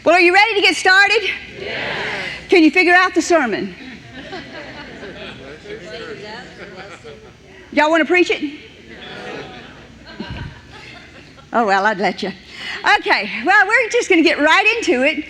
Well, are you ready to get started? Yes. Can you figure out the sermon? Y'all want to preach it? Oh, well, I'd let you. Okay, well, we're just going to get right into it.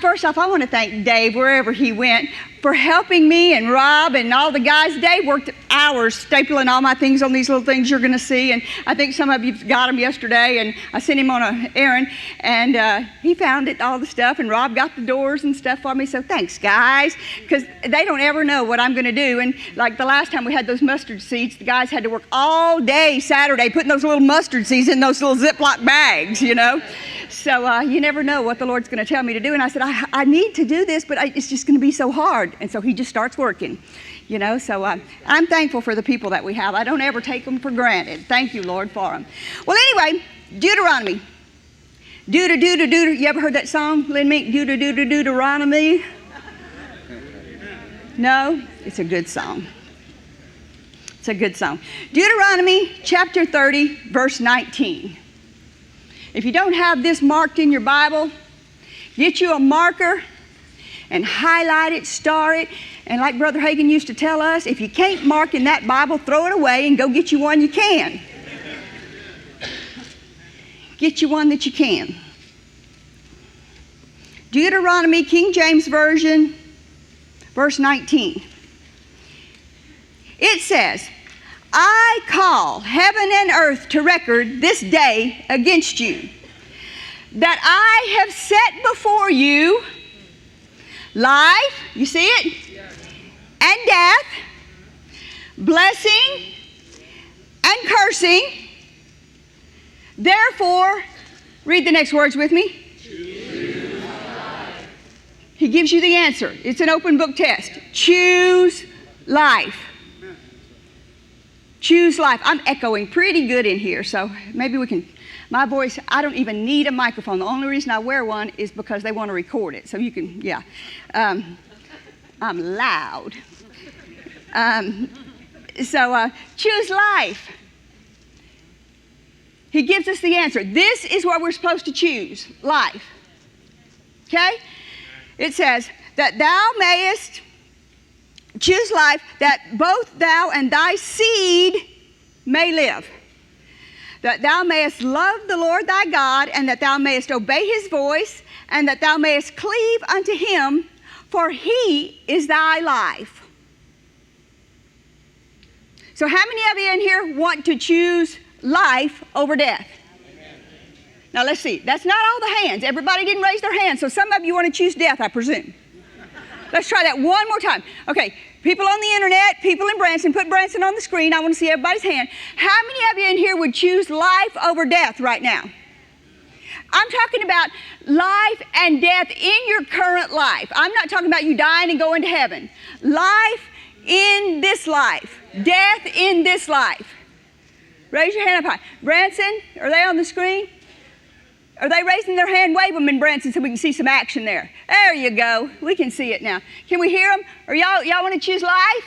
First off, I want to thank Dave, wherever he went, for helping me, and Rob and all the guys. Dave worked hours stapling all my things on these little things you're going to see, and I think some of you got them yesterday, and I sent him on an errand, and he found it, all the stuff, and Rob got the doors and stuff for me, so thanks, guys, because they don't ever know what I'm going to do. And like the last time we had those mustard seeds, the guys had to work all day Saturday putting those little mustard seeds in those little Ziploc bags, you know. So you never know what the Lord's going to tell me to do. And I said, I need to do this, but it's just going to be so hard. And so he just starts working, you know. So I'm thankful for the people that we have. I don't ever take them for granted. Thank you, Lord, for them. Well, anyway, Deuteronomy. You ever heard that song, Lynn Meek? Deuteronomy? No? It's a good song. It's a good song. Deuteronomy chapter 30, verse 19. If you don't have this marked in your Bible, get you a marker and highlight it, star it. And like Brother Hagin used to tell us, if you can't mark in that Bible, throw it away and go get you one you can. Get you one that you can. Deuteronomy, King James Version, verse 19. It says, I call heaven and earth to record this day against you, that I have set before you life, you see it, and death, blessing and cursing. Therefore, read the next words with me. Choose life. He gives you the answer. It's an open book test. Choose life. Choose life. I'm echoing pretty good in here, so maybe we can, my voice, I don't even need a microphone. The only reason I wear one is because they want to record it. So you can, yeah. I'm loud. Choose life. He gives us the answer. This is what we're supposed to choose, life. Okay? It says, that thou mayest choose life, that both thou and thy seed may live, that thou mayest love the Lord thy God, and that thou mayest obey his voice, and that thou mayest cleave unto him, for he is thy life. So how many of you in here want to choose life over death? Amen. Now let's see. That's not all the hands. Everybody didn't raise their hands, so some of you want to choose death, I presume. Let's try that one more time. Okay, people on the internet, people in Branson, put Branson on the screen. I want to see everybody's hand. How many of you in here would choose life over death right now? I'm talking about life and death in your current life. I'm not talking about you dying and going to heaven. Life in this life. Death in this life. Raise your hand up high. Branson, are they on the screen? Are they raising their hand? Wave them in Branson so we can see some action there. There you go. We can see it now. Can we hear them? Or y'all want to choose life?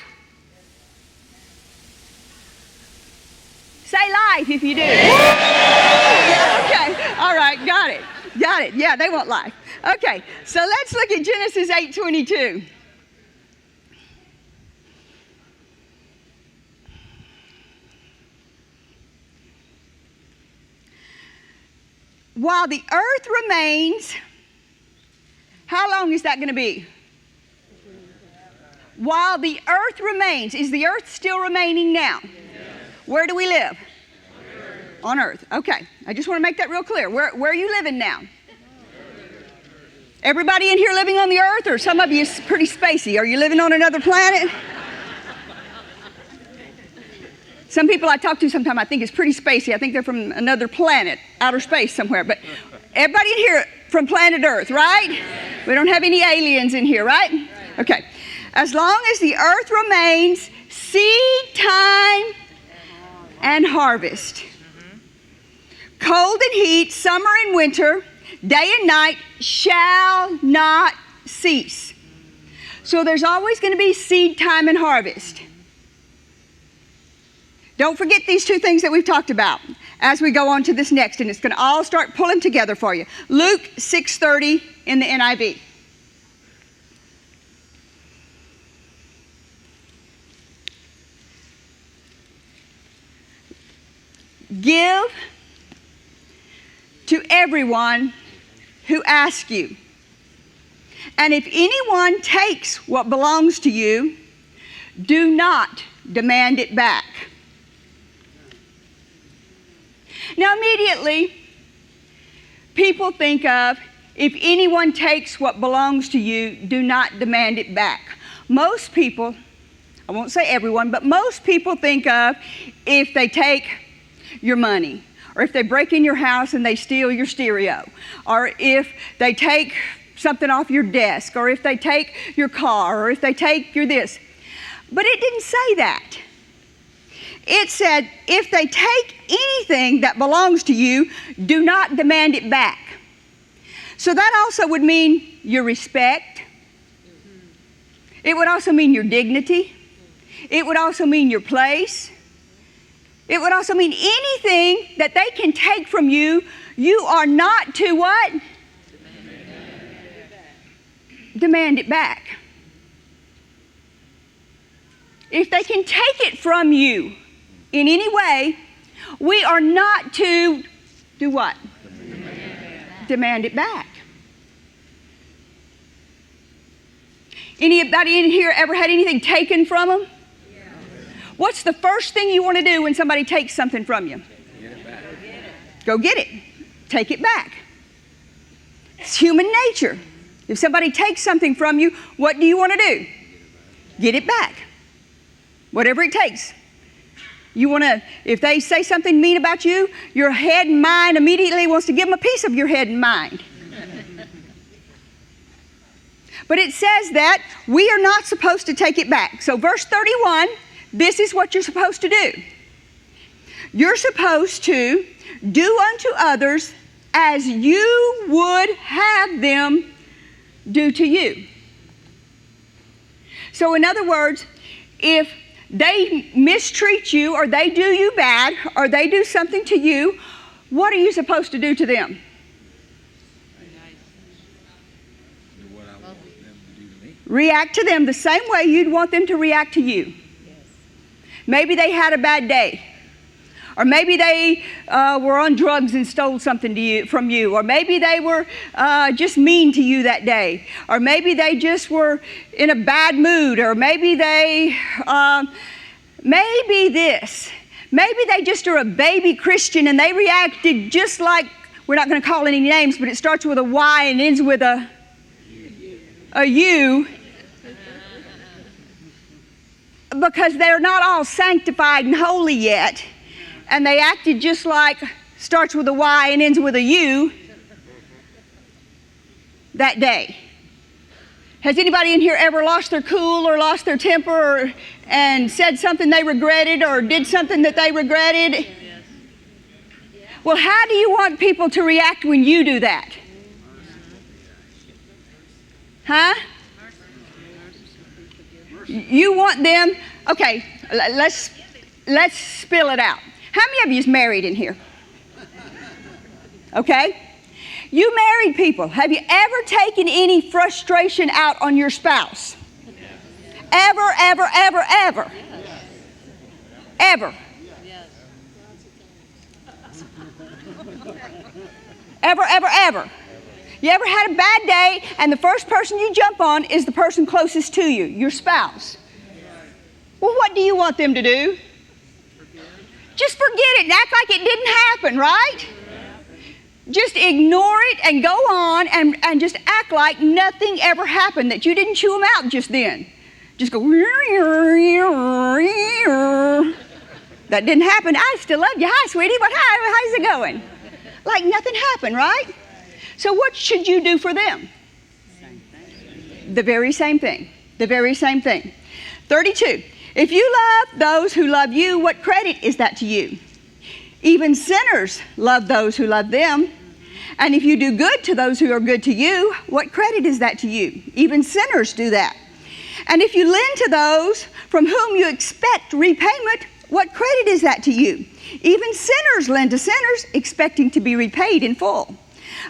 Say life if you do. Yeah, okay. All right. Got it. Got it. Yeah, they want life. Okay. So let's look at Genesis 8:22. While the earth remains, how long is that going to be? While the earth remains. Is the earth still remaining now? Yes. Where do we live? On earth. Okay. I just want to make that real clear. Where are you living now? Everybody in here living on the earth, or some of you is pretty spacey? Are you living on another planet? Some people I talk to sometimes I think is pretty spacey. I think they're from another planet, outer space somewhere. But everybody in here from planet Earth, right? We don't have any aliens in here, right? Okay. As long as the earth remains, seed time and harvest. Cold and heat, summer and winter, day and night shall not cease. So there's always going to be seed time and harvest. Don't forget these two things that we've talked about as we go on to this next, and it's going to all start pulling together for you. Luke 6:30 in the NIV. Give to everyone who asks you. And if anyone takes what belongs to you, do not demand it back. Now, immediately, people think of, if anyone takes what belongs to you, do not demand it back. Most people, I won't say everyone, but most people think of if they take your money, or if they break in your house and they steal your stereo, or if they take something off your desk, or if they take your car, or if they take your this. But it didn't say that. It said, if they take anything that belongs to you, do not demand it back. So that also would mean your respect. It would also mean your dignity. It would also mean your place. It would also mean anything that they can take from you, you are not to what? Demand it back. If they can take it from you in any way, we are not to do what? Demand it back. Anybody in here ever had anything taken from them? What's the first thing you want to do when somebody takes something from you? Get it back. Go get it. Take it back. It's human nature. If somebody takes something from you, what do you want to do? Get it back. Whatever it takes. You want to, if they say something mean about you, your head and mind immediately wants to give them a piece of your head and mind. But it says that we are not supposed to take it back. So verse 31, this is what you're supposed to do. You're supposed to do unto others as you would have them do to you. So in other words, if they mistreat you or they do you bad or they do something to you, what are you supposed to do to them? Do what I want them to do to me. React to them the same way you'd want them to react to you. Maybe they had a bad day. Or maybe they were on drugs and stole something from you. Or maybe they were just mean to you that day. Or maybe they just were in a bad mood. Or maybe they, maybe this. Maybe they just are a baby Christian and they reacted just like, we're not going to call any names, but it starts with a Y and ends with a U. Because they're not all sanctified and holy yet. And they acted just like, starts with a Y and ends with a U that day. Has anybody in here ever lost their cool or lost their temper and said something they regretted or did something that they regretted? Yes. Well, how do you want people to react when you do that? Huh? You want them, okay, let's spill it out. How many of you is married in here? Okay? You married people, have you ever taken any frustration out on your spouse? Ever, ever, ever, ever? Ever? Ever, ever, ever? You ever had a bad day and the first person you jump on is the person closest to you, your spouse? Well, what do you want them to do? Just forget it and act like it didn't happen, right? Just ignore it and go on and just act like nothing ever happened, that you didn't chew them out just then. Just go, that didn't happen. I still love you. Hi, sweetie, but how's it going? Like nothing happened, right? So what should you do for them? The very same thing. The very same thing. 32. If you love those who love you, what credit is that to you? Even sinners love those who love them. And if you do good to those who are good to you, what credit is that to you? Even sinners do that. And if you lend to those from whom you expect repayment, what credit is that to you? Even sinners lend to sinners, expecting to be repaid in full.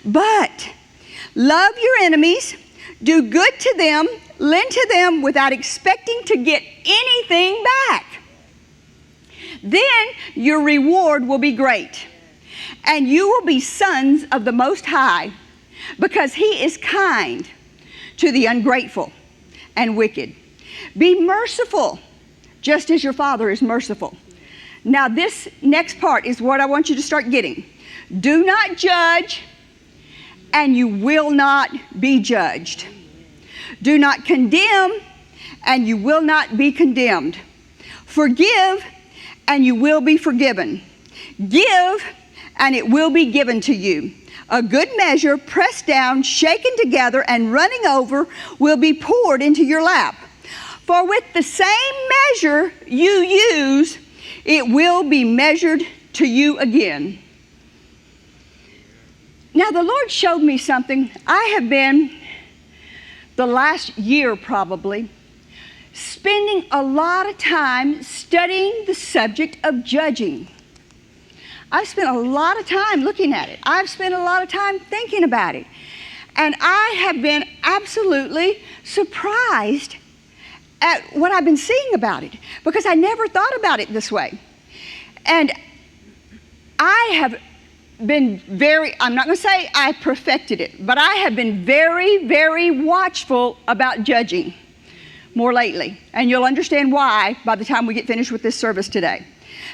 But Love your enemies, do good to them, lend to them without expecting to get anything back. Then your reward will be great, and you will be sons of the Most High, because He is kind to the ungrateful and wicked. Be merciful, just as your Father is merciful. Now this next part is what I want you to start getting. Do not judge, and you will not be judged. Do not condemn, and you will not be condemned. Forgive, and you will be forgiven. Give, and it will be given to you. A good measure, pressed down, shaken together, and running over, will be poured into your lap. For with the same measure you use, it will be measured to you again. Now the Lord showed me something. I have been, the last year probably, spending a lot of time studying the subject of judging. I've spent a lot of time looking at it. I've spent a lot of time thinking about it. And I have been absolutely surprised at what I've been seeing about it, because I never thought about it this way. And I have been I'm not going to say I perfected it, but I have been very, very watchful about judging more lately. And you'll understand why by the time we get finished with this service today.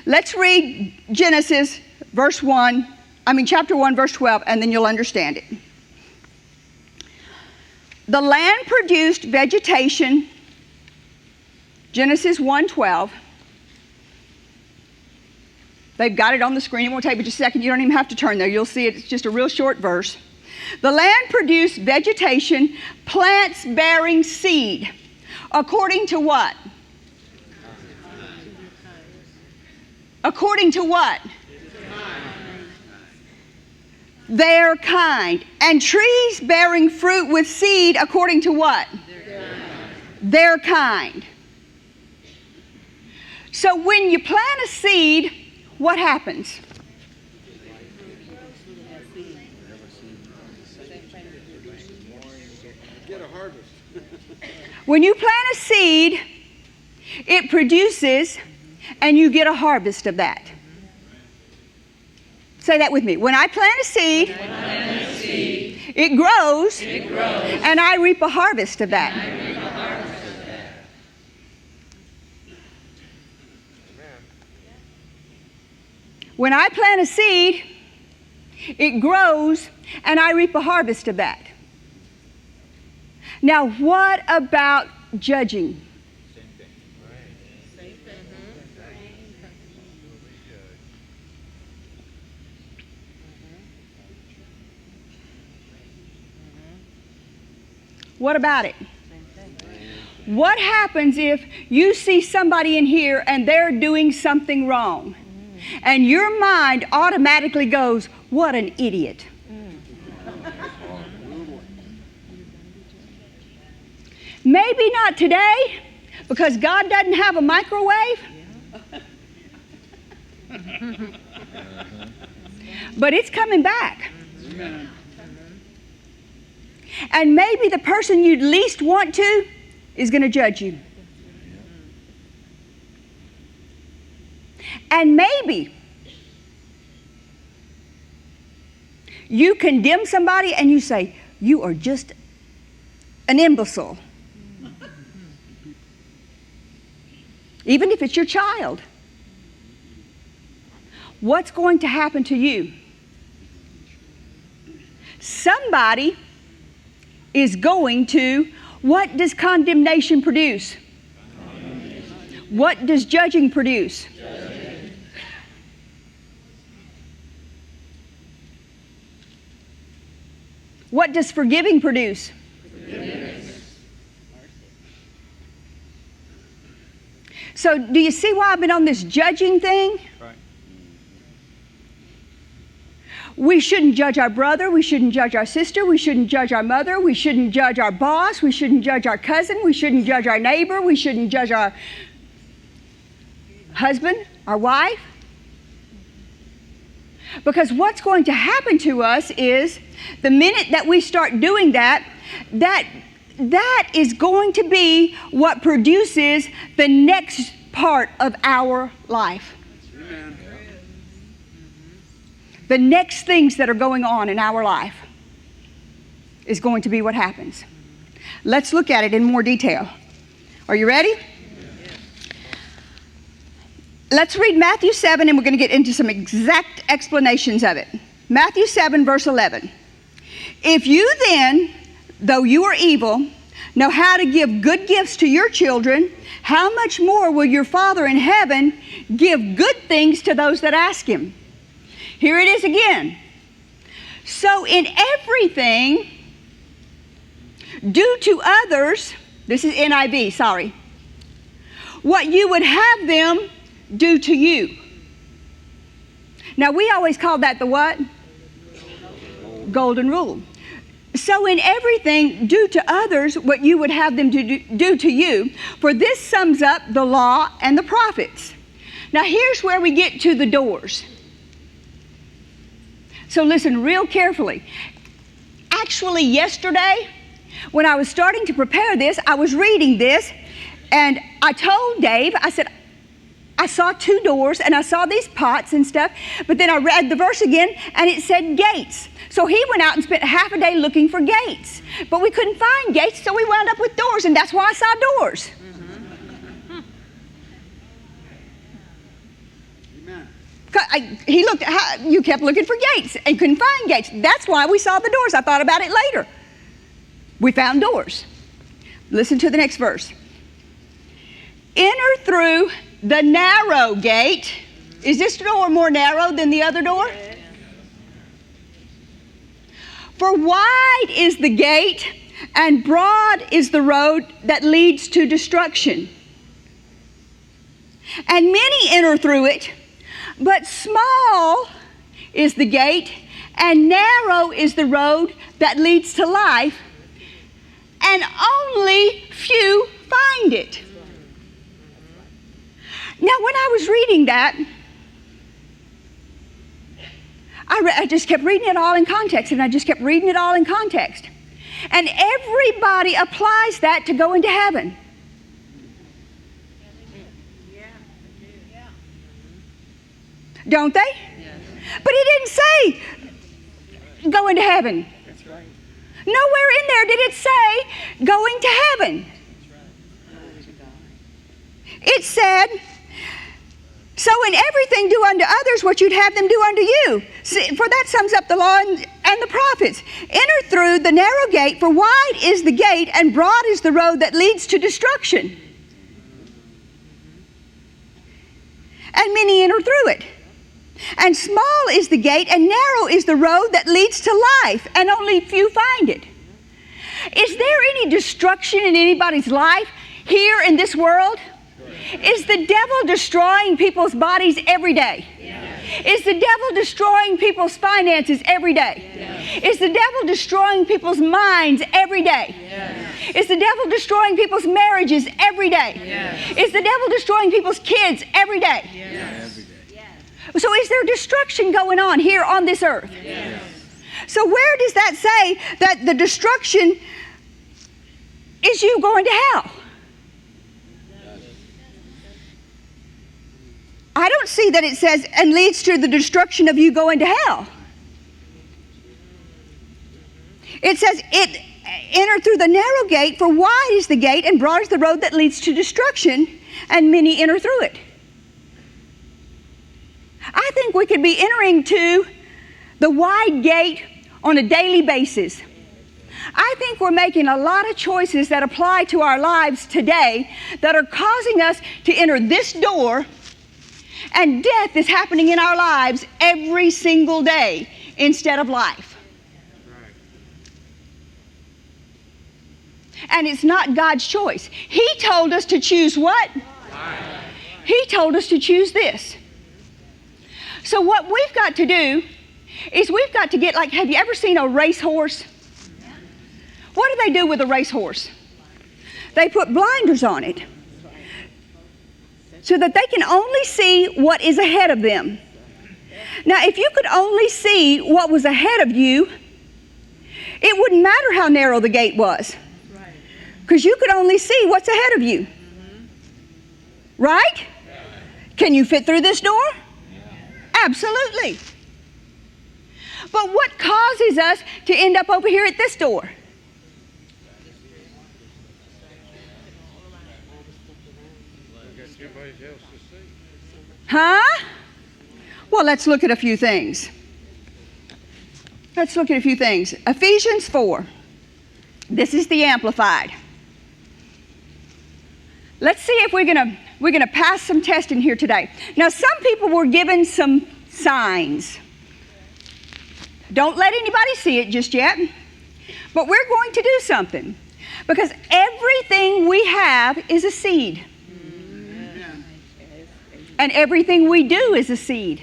Let's read Genesis chapter 1, verse 12, and then you'll understand it. The land produced vegetation, Genesis 1:12. They've got it on the screen. It won't take but just a second. You don't even have to turn there. You'll see it. It's just a real short verse. The land produced vegetation, plants bearing seed. According to what? According to what? Their kind. And trees bearing fruit with seed according to what? Their kind. So when you plant a seed, what happens? Get a harvest. When you plant a seed, it produces, and you get a harvest of that. Say that with me. When I plant a seed, it grows, and I reap a harvest of that. When I plant a seed, it grows, and I reap a harvest of that. Now, what about judging? What about it? What happens if you see somebody in here and they're doing something wrong, and your mind automatically goes, what an idiot? Maybe not today, because God doesn't have a microwave. But it's coming back. And maybe the person you'd least want to is going to judge you. And maybe you condemn somebody and you say, you are just an imbecile. Even if it's your child. What's going to happen to you? Somebody is going to, what does condemnation produce? What does judging produce? What does forgiving produce? So do you see why I've been on this judging thing? Right. We shouldn't judge our brother. We shouldn't judge our sister. We shouldn't judge our mother. We shouldn't judge our boss. We shouldn't judge our cousin. We shouldn't judge our neighbor. We shouldn't judge our husband, our wife. Because what's going to happen to us is the minute that we start doing that is going to be what produces the next part of our life. Amen. The next things that are going on in our life is going to be what happens. Let's look at it in more detail. Are you ready? Let's read Matthew 7, and we're going to get into some exact explanations of it. Matthew 7, verse 11. If you then, though you are evil, know how to give good gifts to your children, how much more will your Father in heaven give good things to those that ask him? Here it is again. So in everything, do to others, this is NIV, sorry, what you would have them do to you. Now we always call that the what? Golden rule. So in everything, do to others what you would have them to do to you, for this sums up the law and the prophets. Now here's where we get to the doors. So listen real carefully. Actually yesterday, when I was starting to prepare this, I was reading this, and I told Dave, I said, I saw 2 doors, and I saw these pots and stuff, but then I read the verse again, and it said gates. So he went out and spent half a day looking for gates. But we couldn't find gates, so we wound up with doors, and that's why I saw doors. Amen. He looked, you kept looking for gates and couldn't find gates. That's why we saw the doors. I thought about it later. We found doors. Listen to the next verse. Enter through the narrow gate. Is this door more narrow than the other door? For wide is the gate and broad is the road that leads to destruction. And many enter through it, but small is the gate and narrow is the road that leads to life, and only few find it. Now, when I was reading that, I just kept reading it all in context, and I just kept reading it all in context. And everybody applies that to go into heaven. Don't they? Yes. But he didn't say go into heaven. That's right. Nowhere in there did it say going to heaven. It said, so in everything do unto others what you'd have them do unto you. See, for that sums up the law and the prophets. Enter through the narrow gate, for wide is the gate and broad is the road that leads to destruction. And many enter through it. And small is the gate and narrow is the road that leads to life, and only few find it. Is there any destruction in anybody's life here in this world? Is the devil destroying people's bodies every day? Yes. Is the devil destroying people's finances every day? Yes. Is the devil destroying people's minds every day? Yes. Is the devil destroying people's marriages every day? Yes. Is the devil destroying people's kids every day? Yes. So is there destruction going on here on this earth? Yes. So where does that say that the destruction is you going to hell? I don't see that it says, and leads to the destruction of you going to hell. It says, enter through the narrow gate, for wide is the gate and broad is the road that leads to destruction, and many enter through it. I think we could be entering to the wide gate on a daily basis. I think we're making a lot of choices that apply to our lives today that are causing us to enter this door, and death is happening in our lives every single day instead of life. And it's not God's choice. He told us to choose what? Life. He told us to choose this. So what we've got to do is we've got to get, like, have you ever seen a racehorse? What do they do with a racehorse? They put blinders on it so that they can only see what is ahead of them. Now, if you could only see what was ahead of you, it wouldn't matter how narrow the gate was. Because you could only see what's ahead of you. Right? Can you fit through this door? Absolutely. But what causes us to end up over here at this door? Huh? Well, let's look at a few things. Ephesians 4. This is the Amplified. Let's see if we're gonna pass some testing here today. Now, some people were given some signs. Don't let anybody see it just yet. But we're going to do something. Because everything we have is a seed. And everything we do is a seed.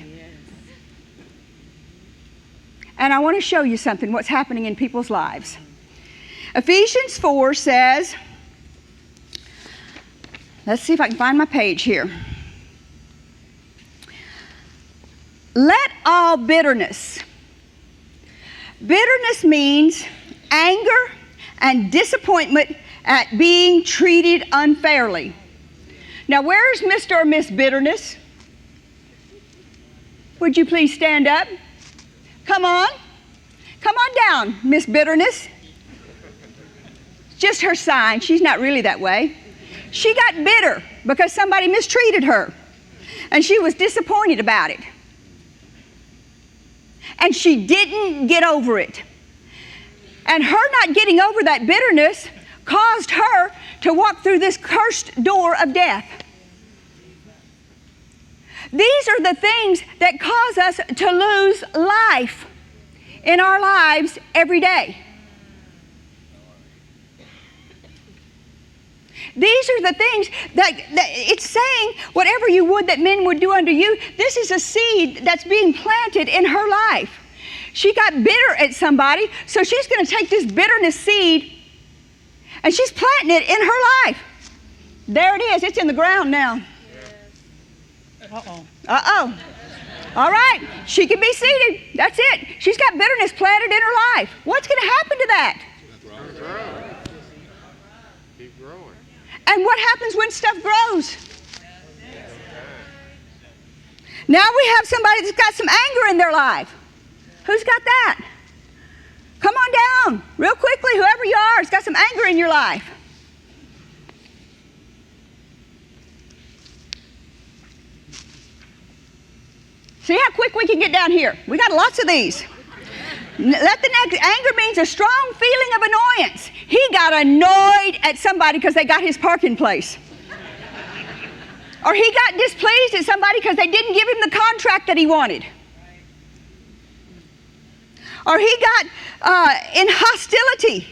And I want to show you something, what's happening in people's lives. Ephesians 4 says, let's see if I can find my page here. Let all bitterness. Bitterness means anger and disappointment at being treated unfairly. Now, where's Mr. or Miss Bitterness? Would you please stand up? Come on. Come on down, Miss Bitterness. Just her sign. She's not really that way. She got bitter because somebody mistreated her. And she was disappointed about it. And she didn't get over it. And her not getting over that bitterness caused her to walk through this cursed door of death. These are the things that cause us to lose life in our lives every day. These are the things that it's saying, whatever you would that men would do unto you, this is a seed that's being planted in her life. She got bitter at somebody, so she's going to take this bitterness seed and she's planting it in her life. There it is. It's in the ground now. Uh-oh. All right. She can be seated. That's it. She's got bitterness planted in her life. What's going to happen to that? Keep growing. And what happens when stuff grows? Now we have somebody that's got some anger in their life. Who's got that? Come on down, real quickly, whoever you are, has got some anger in your life. See how quick we can get down here. We got lots of these. Let the next, anger means a strong feeling of annoyance. He got annoyed at somebody because they got his parking place. Or he got displeased at somebody because they didn't give him the contract that he wanted. Or he got in hostility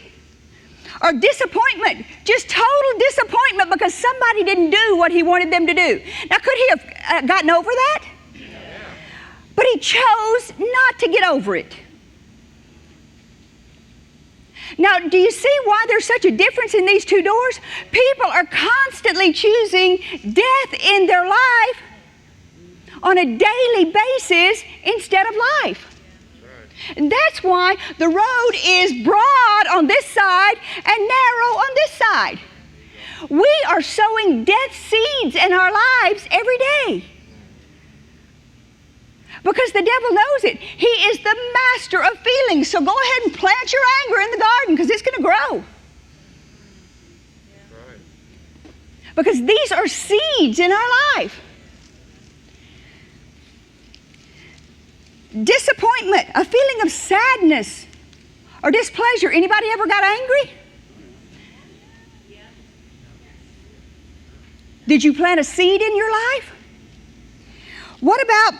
or disappointment, just total disappointment because somebody didn't do what he wanted them to do. Now, could he have gotten over that? Yeah. But he chose not to get over it. Now, do you see why there's such a difference in these two doors? People are constantly choosing death in their life on a daily basis instead of life. And that's why the road is broad on this side and narrow on this side. We are sowing death seeds in our lives every day. Because the devil knows it. He is the master of feelings. So go ahead and plant your anger in the garden because it's going to grow. Because these are seeds in our life. Disappointment, a feeling of sadness or displeasure. Anybody ever got angry? Did you plant a seed in your life? What about,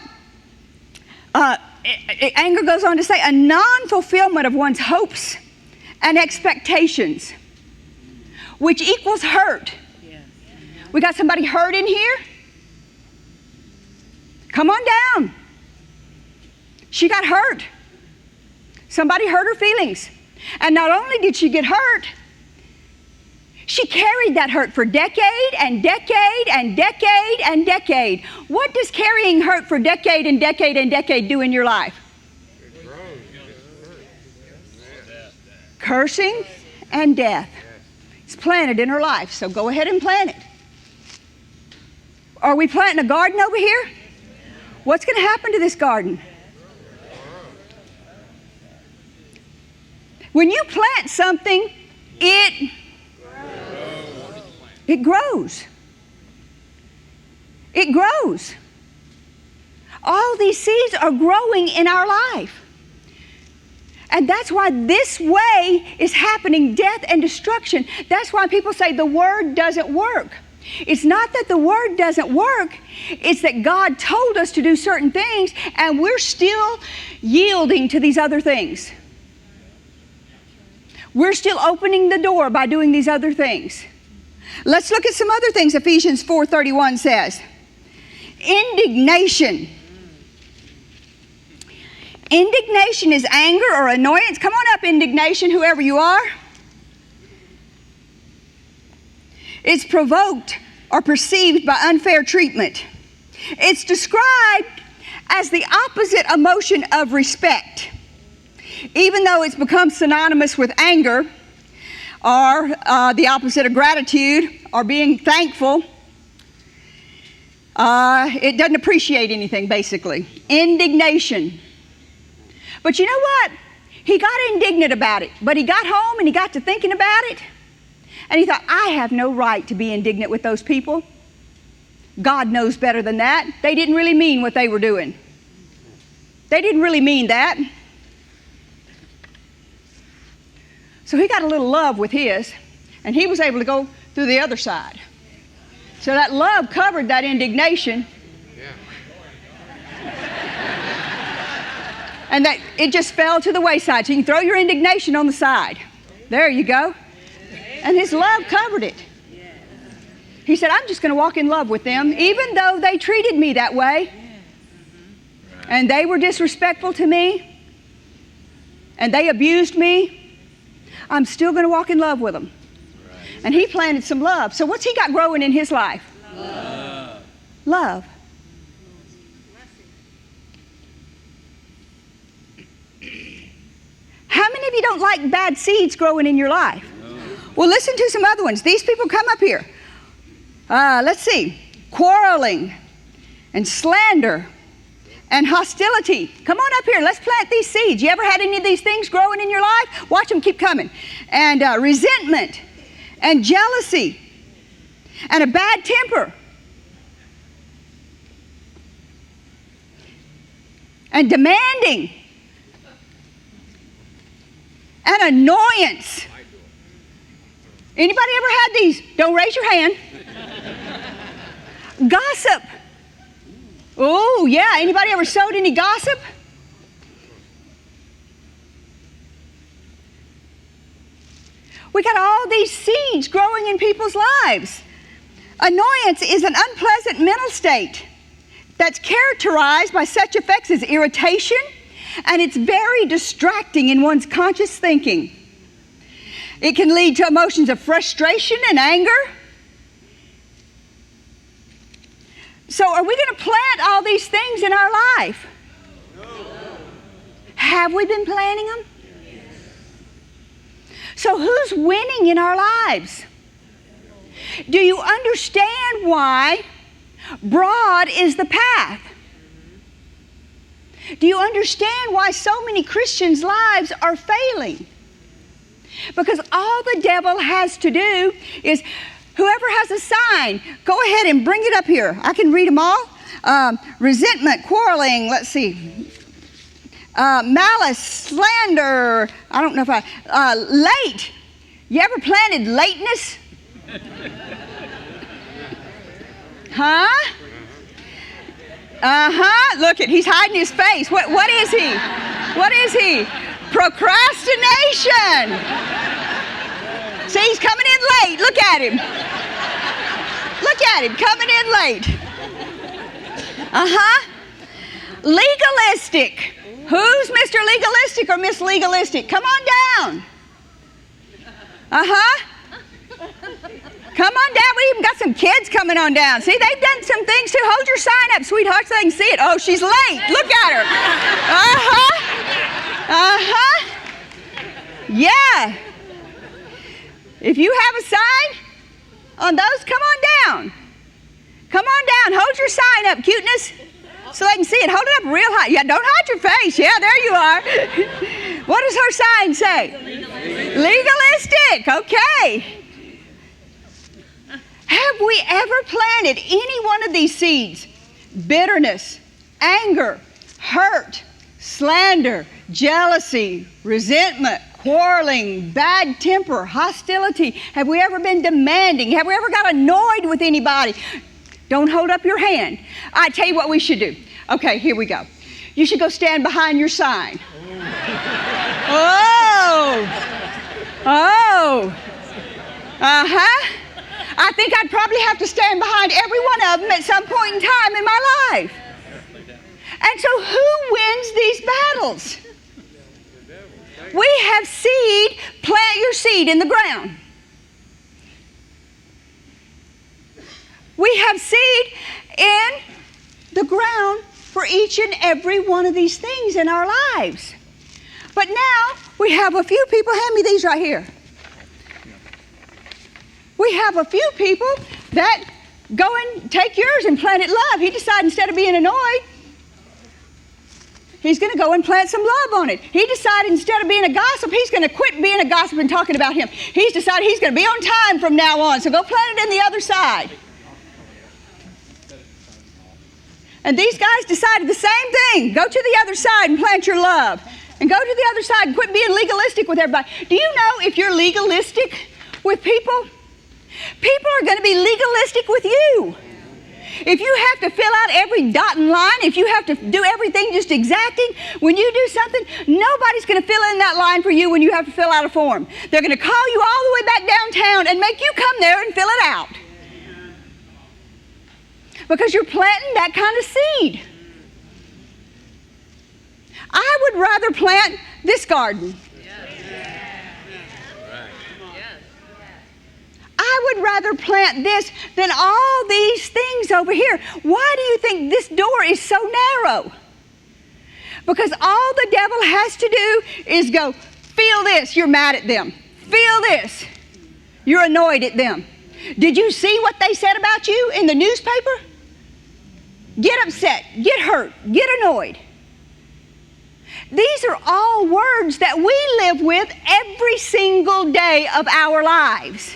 anger goes on to say, a non-fulfillment of one's hopes and expectations, which equals hurt. We got somebody hurt in here? Come on down. She got hurt. Somebody hurt her feelings. And not only did she get hurt, She carried that hurt for decade and decade and decade and decade. What does carrying hurt for decade and decade and decade do in your life? Cursing and death. It's planted in her life, so go ahead and plant it. Are we planting a garden over here? What's going to happen to this garden? When you plant something, it grows. It grows. All these seeds are growing in our life. And that's why this way is happening, death and destruction. That's why people say the Word doesn't work. It's not that the Word doesn't work. It's that God told us to do certain things, and we're still yielding to these other things. We're still opening the door by doing these other things. Let's look at some other things Ephesians 4:31 says. Indignation. Indignation is anger or annoyance. Come on up, indignation, whoever you are. It's provoked or perceived by unfair treatment. It's described as the opposite emotion of respect. Even though it's become synonymous with anger, or the opposite of gratitude, or being thankful, it doesn't appreciate anything, basically. Indignation. But you know what? He got indignant about it, but he got home and he got to thinking about it, and he thought, I have no right to be indignant with those people. God knows better than that. They didn't really mean what they were doing. They didn't really mean that. So he got a little love with his, and he was able to go through the other side. So that love covered that indignation. And that it just fell to the wayside. So you can throw your indignation on the side. There you go. And his love covered it. He said, I'm just going to walk in love with them, even though they treated me that way. And they were disrespectful to me. And they abused me. I'm still going to walk in love with them. And he planted some love. So what's he got growing in his life? Love. Love. How many of you don't like bad seeds growing in your life? Well, listen to some other ones. These people come up here. Let's see. Quarreling and slander and hostility. Come on up here. Let's plant these seeds. You ever had any of these things growing in your life? Watch them keep coming. And resentment and jealousy and a bad temper and demanding and annoyance. Anybody ever had these? Don't raise your hand. Gossip. Oh, yeah. Anybody ever sowed any gossip? We got all these seeds growing in people's lives. Annoyance is an unpleasant mental state that's characterized by such effects as irritation, and it's very distracting in one's conscious thinking. It can lead to emotions of frustration and anger. So are we going to plant all these things in our life? No. Have we been planting them? Yes. So who's winning in our lives? Do you understand why broad is the path? Do you understand why so many Christians' lives are failing? Because all the devil has to do is, whoever has a sign, go ahead and bring it up here. I can read them all. Resentment, quarreling, let's see. Malice, slander, I don't know if late. You ever planted lateness? Huh? Look he's hiding his face. What is he? What is he? Procrastination. See, he's coming in late. Look at him. Look at him coming in late. Legalistic. Who's Mr. Legalistic or Miss Legalistic? Come on down. Come on down. We even got some kids coming on down. See, they've done some things too. Hold your sign up, sweetheart, so they can see it. Oh, she's late. Look at her. Yeah. If you have a sign on those, come on down. Come on down. Hold your sign up, cuteness, so they can see it. Hold it up real high. Yeah, don't hide your face. Yeah, there you are. What does her sign say? Legalistic. Okay. Have we ever planted any one of these seeds? Bitterness, anger, hurt, slander, jealousy, resentment, quarreling, bad temper, hostility. Have we ever been demanding? Have we ever got annoyed with anybody? Don't hold up your hand. I tell you what we should do. Okay, here we go. You should go stand behind your sign. Oh. I think I'd probably have to stand behind every one of them at some point in time in my life. And so who wins these battles? We have seed. Plant your seed in the ground. We have seed in the ground for each and every one of these things in our lives. But now we have a few people. Hand me these right here. We have a few people that go and take yours and plant it love. He decided instead of being annoyed, he's going to go and plant some love on it. He decided instead of being a gossip, he's going to quit being a gossip and talking about him. He's decided he's going to be on time from now on, so go plant it in the other side. And these guys decided the same thing. Go to the other side and plant your love. And go to the other side and quit being legalistic with everybody. Do you know if you're legalistic with people, people are going to be legalistic with you. If you have to fill out every dot and line, if you have to do everything just exacting, when you do something, nobody's going to fill in that line for you when you have to fill out a form. They're going to call you all the way back downtown and make you come there and fill it out. Because you're planting that kind of seed. I would rather plant this garden. I would rather plant this than all these things over here. Why do you think this door is so narrow? Because all the devil has to do is go, feel this, you're mad at them. Feel this, you're annoyed at them. Did you see what they said about you in the newspaper? Get upset, get hurt, get annoyed. These are all words that we live with every single day of our lives.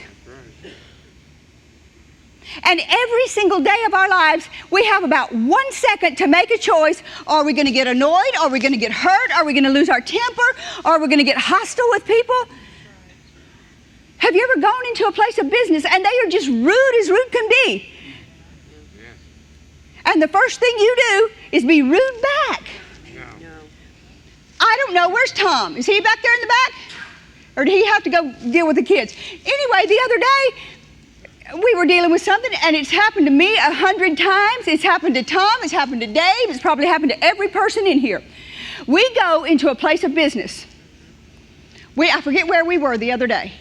And every single day of our lives, we have about 1 second to make a choice. Are we going to get annoyed? Are we going to get hurt? Are we going to lose our temper? Are we going to get hostile with people? Have you ever gone into a place of business and they are just rude as rude can be? And the first thing you do is be rude back. No. I don't know. Where's Tom? Is he back there in the back? Or did he have to go deal with the kids? Anyway, the other day, we were dealing with something, and it's happened to me 100 times. It's happened to Tom. It's happened to Dave. It's probably happened to every person in here. We go into a place of business. I forget where we were the other day.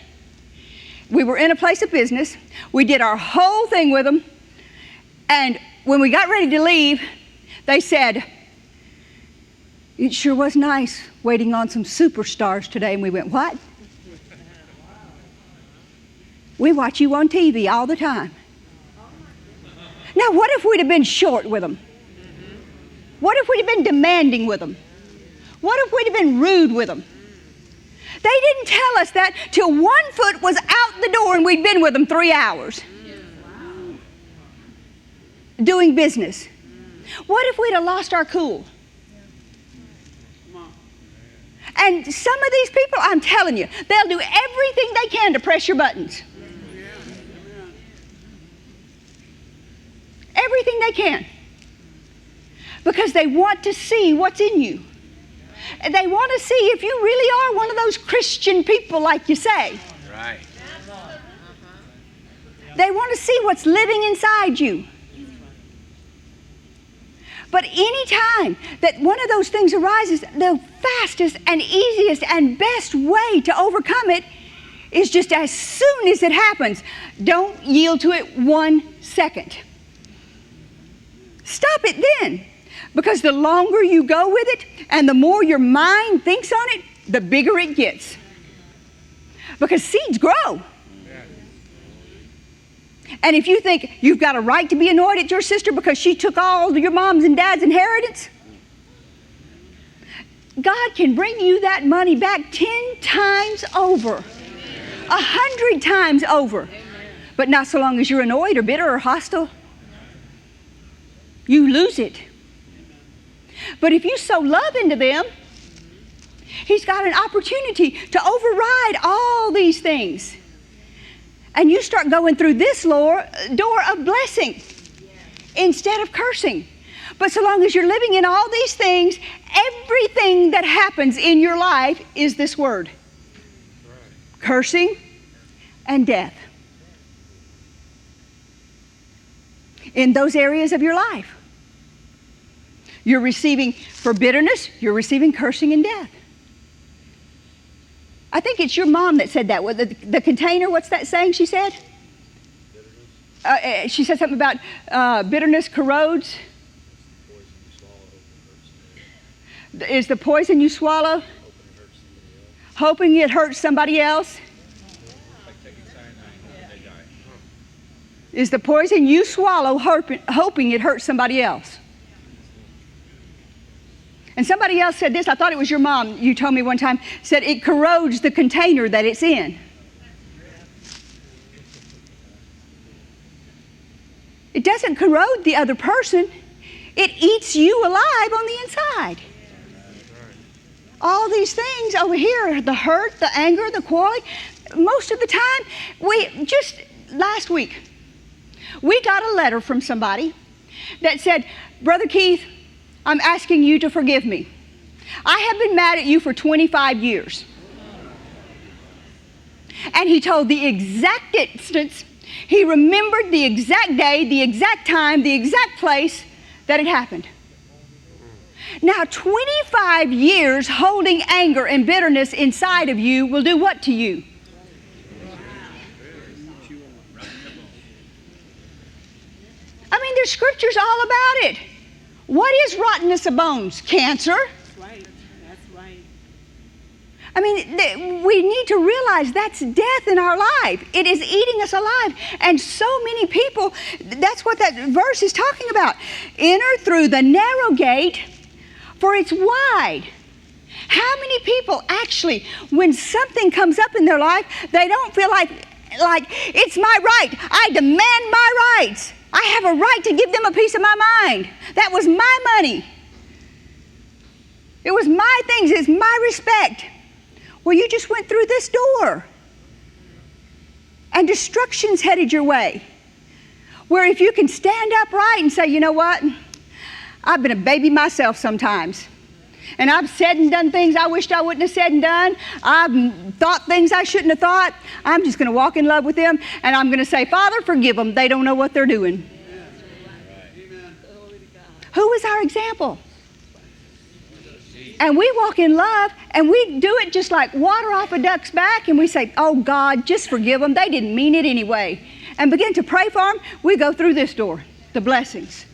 We were in a place of business. We did our whole thing with them, and when we got ready to leave, they said, it sure was nice waiting on some superstars today. And we went, what? We watch you on TV all the time. Now, what if we'd have been short with them? What if we'd have been demanding with them? What if we'd have been rude with them? They didn't tell us that till 1 foot was out the door and we'd been with them 3 hours. Doing business. What if we'd have lost our cool? And some of these people, I'm telling you, they'll do everything they can to press your buttons. Everything they can. Because they want to see what's in you. They want to see if you really are one of those Christian people like you say. Right. They want to see what's living inside you. But any time that one of those things arises, the fastest and easiest and best way to overcome it is just as soon as it happens, don't yield to it 1 second. Stop it then. Because the longer you go with it and the more your mind thinks on it, the bigger it gets. Because seeds grow. And if you think you've got a right to be annoyed at your sister because she took all your mom's and dad's inheritance, God can bring you that money back 10 times over, 100 times over. But not so long as you're annoyed or bitter or hostile. You lose it. But if you sow love into them, He's got an opportunity to override all these things. And you start going through this door of blessing instead of cursing. But so long as you're living in all these things, everything that happens in your life is this word. Cursing and death. In those areas of your life. You're receiving, for bitterness, you're receiving cursing and death. I think it's your mom that said that. The container, what's that saying she said? She said something about bitterness corrodes. Is the poison you swallow hoping it hurts somebody else? Is the poison you swallow hoping it hurts somebody else? And somebody else said this, I thought it was your mom, you told me one time, said it corrodes the container that it's in. It doesn't corrode the other person. It eats you alive on the inside. All these things over here, the hurt, the anger, the quarreling, most of the time, last week, we got a letter from somebody that said, Brother Keith, I'm asking you to forgive me. I have been mad at you for 25 years. And he told the exact instance, he remembered the exact day, the exact time, the exact place that it happened. Now, 25 years holding anger and bitterness inside of you will do what to you? I mean, there's scriptures all about it. What is rottenness of bones? Cancer. That's right. That's right. I mean, we need to realize that's death in our life. It is eating us alive. And so many people, that's what that verse is talking about. Enter through the narrow gate, for it's wide. How many people actually, when something comes up in their life, they don't feel like it's my right. I demand my rights. I have a right to give them a piece of my mind. That was my money. It was my things. It's my respect. Well, you just went through this door. And destruction's headed your way. Where if you can stand upright and say, you know what? I've been a baby myself sometimes. And I've said and done things I wished I wouldn't have said and done. I've thought things I shouldn't have thought. I'm just going to walk in love with them. And I'm going to say, Father, forgive them. They don't know what they're doing. Amen. Who is our example? And we walk in love, and we do it just like water off a duck's back, and we say, oh, God, just forgive them. They didn't mean it anyway. And begin to pray for them. We go through this door, the blessings.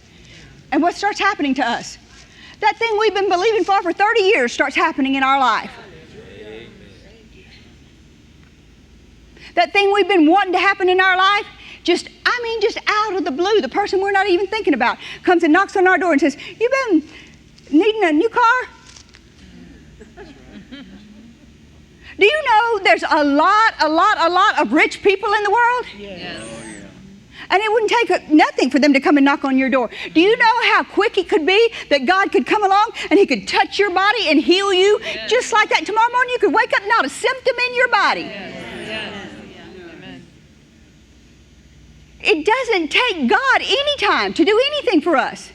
And what starts happening to us? That thing we've been believing for 30 years starts happening in our life. That thing we've been wanting to happen in our life, just out of the blue, the person we're not even thinking about comes and knocks on our door and says, you've been needing a new car? Do you know there's a lot of rich people in the world? Yes. And it wouldn't take nothing for them to come and knock on your door. Do you know how quick it could be that God could come along and He could touch your body and heal you? Yes. Just like that. Tomorrow morning you could wake up, not a symptom in your body. Yes. Yes. Amen. It doesn't take God any time to do anything for us.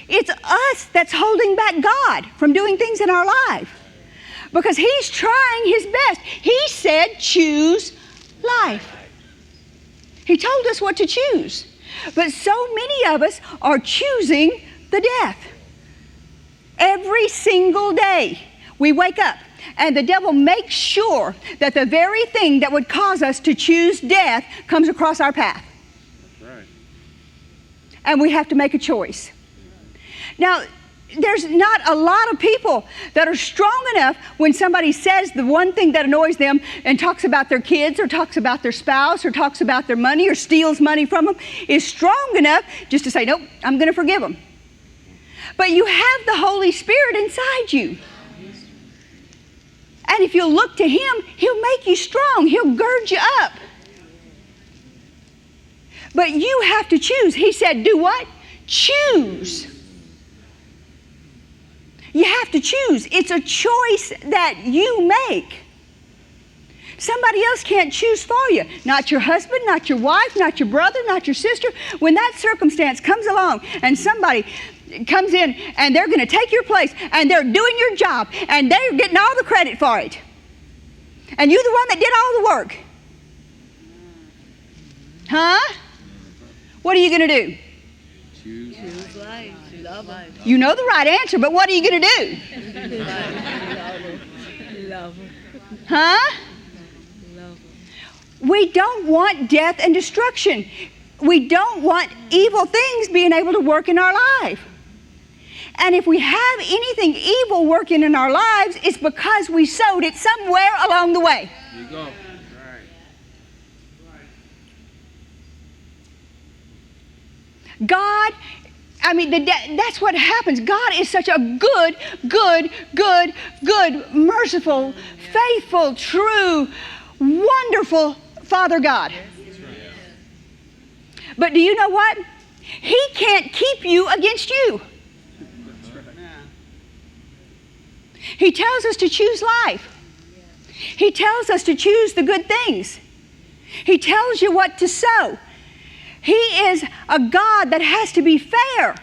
It's us that's holding back God from doing things in our life. Because He's trying His best. He said, choose life. He told us what to choose. But so many of us are choosing the death. Every single day we wake up And the devil makes sure that the very thing that would cause us to choose death comes across our path. That's right. And we have to make a choice. Now, there's not a lot of people that are strong enough when somebody says the one thing that annoys them and talks about their kids or talks about their spouse or talks about their money or steals money from them, is strong enough just to say, nope, I'm going to forgive them. But you have the Holy Spirit inside you. And if you'll look to Him, He'll make you strong. He'll gird you up. But you have to choose. He said, do what? Choose. You have to choose. It's a choice that you make. Somebody else can't choose for you. Not your husband, not your wife, not your brother, not your sister. When that circumstance comes along and somebody comes in and they're going to take your place and they're doing your job and they're getting all the credit for it. And you're the one that did all the work. Huh? What are you going to do? Choose. Choose life. Love life. You know the right answer, but what are you going to do? Love. Huh? Love. We don't want death and destruction. We don't want evil things being able to work in our life. And if we have anything evil working in our lives, it's because we sowed it somewhere along the way. There you go. Right. God, that's what happens. God is such a good, merciful, faithful, true, wonderful Father God. But do you know what? He can't keep you against you. He tells us to choose life. He tells us to choose the good things. He tells you what to sow. He is a God that has to be fair.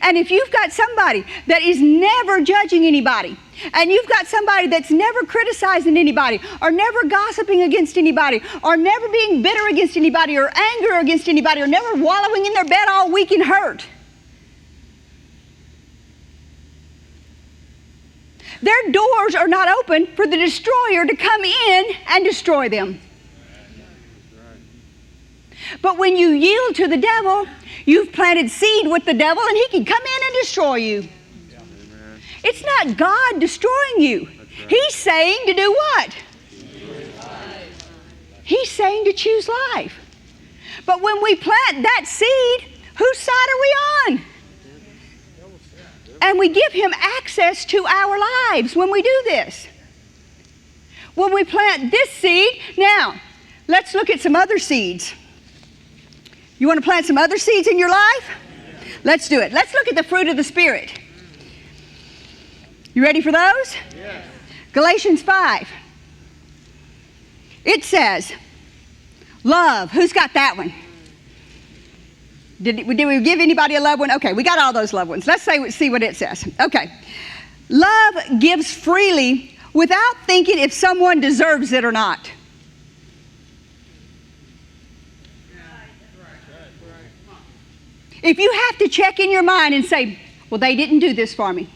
And if you've got somebody that is never judging anybody, and you've got somebody that's never criticizing anybody, or never gossiping against anybody, or never being bitter against anybody, or anger against anybody, or never wallowing in their bed all week in hurt, their doors are not open for the destroyer to come in and destroy them. But when you yield to the devil, you've planted seed with the devil and he can come in and destroy you. It's not God destroying you. He's saying to do what? He's saying to choose life. But when we plant that seed, whose side are we on? And we give him access to our lives when we do this. When we plant this seed, now, let's look at some other seeds. You want to plant some other seeds in your life? Let's do it. Let's look at the fruit of the Spirit. You ready for those? Yes. Galatians 5. It says, love. Who's got that one? Did we give anybody a loved one? Okay, we got all those loved ones. Let's see what it says. Okay. Love gives freely without thinking if someone deserves it or not. If you have to check in your mind and say, well, they didn't do this for me.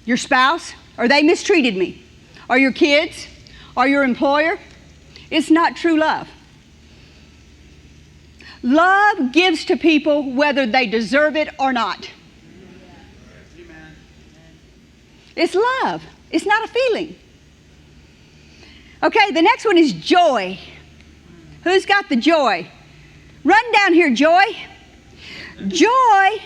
Your spouse, or they mistreated me, or your kids, or your employer, it's not true love. Love gives to people whether they deserve it or not. Amen. It's love. It's not a feeling. Okay, the next one is joy. Who's got the joy? Run down here, joy. Joy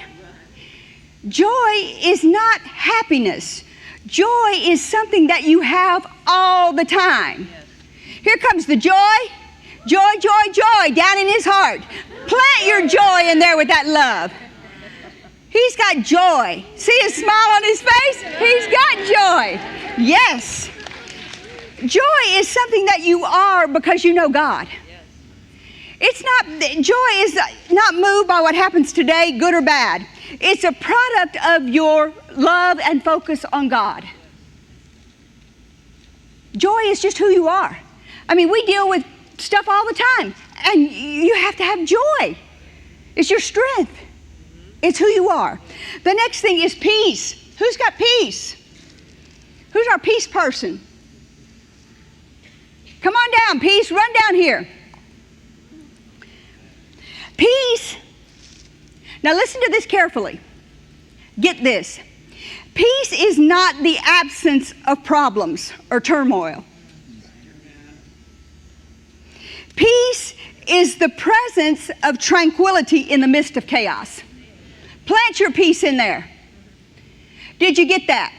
is not happiness. Joy is something that you have all the time. Here comes the joy. Joy, joy, joy down in his heart. Plant your joy in there with that love. He's got joy. See his smile on his face? He's got joy. Yes. Joy is something that you are because you know God. Joy is not moved by what happens today, good or bad. It's a product of your love and focus on God. Joy is just who you are. I mean, we deal with stuff all the time, and you have to have joy. It's your strength. It's who you are. The next thing is peace. Who's got peace? Who's our peace person? Come on down, peace. Run down here. Peace. Now listen to this carefully. Get this. Peace is not the absence of problems or turmoil. Peace is the presence of tranquility in the midst of chaos. Plant your peace in there. Did you get that?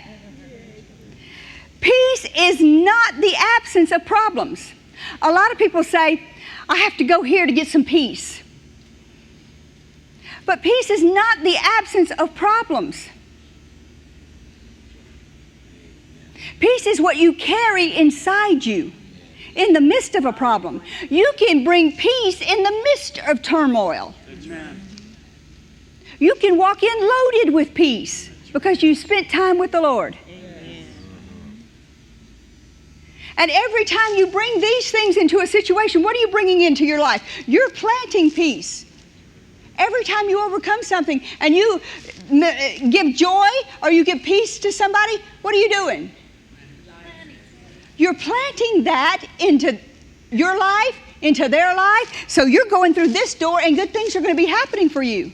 Peace is not the absence of problems. A lot of people say, I have to go here to get some peace. But peace is not the absence of problems. Peace is what you carry inside you in the midst of a problem. You can bring peace in the midst of turmoil. Amen. You can walk in loaded with peace because you spent time with the Lord. Amen. And every time you bring these things into a situation, what are you bringing into your life? You're planting peace. Every time you overcome something and you give joy or you give peace to somebody, what are you doing? You're planting that into your life, into their life, so you're going through this door and good things are going to be happening for you.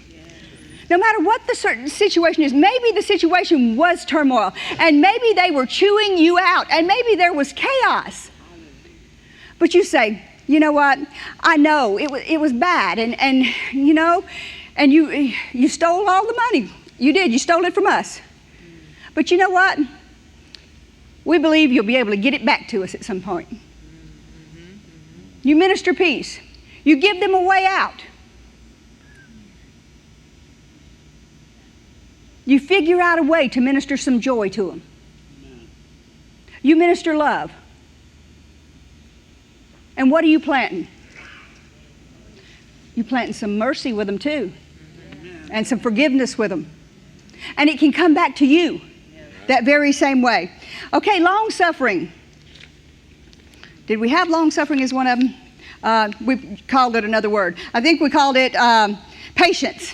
No matter what the certain situation is, maybe the situation was turmoil, and maybe they were chewing you out, and maybe there was chaos. But you say, you know what, I know it was bad, and you know, and you stole all the money. You did, you stole it from us. But you know what? We believe you'll be able to get it back to us at some point. You minister peace. You give them a way out. You figure out a way to minister some joy to them. You minister love. And what are you planting? You're planting some mercy with them too. And some forgiveness with them. And it can come back to you that very same way. Okay, long-suffering. Did we have long-suffering as one of them? We called it another word. I think we called it patience.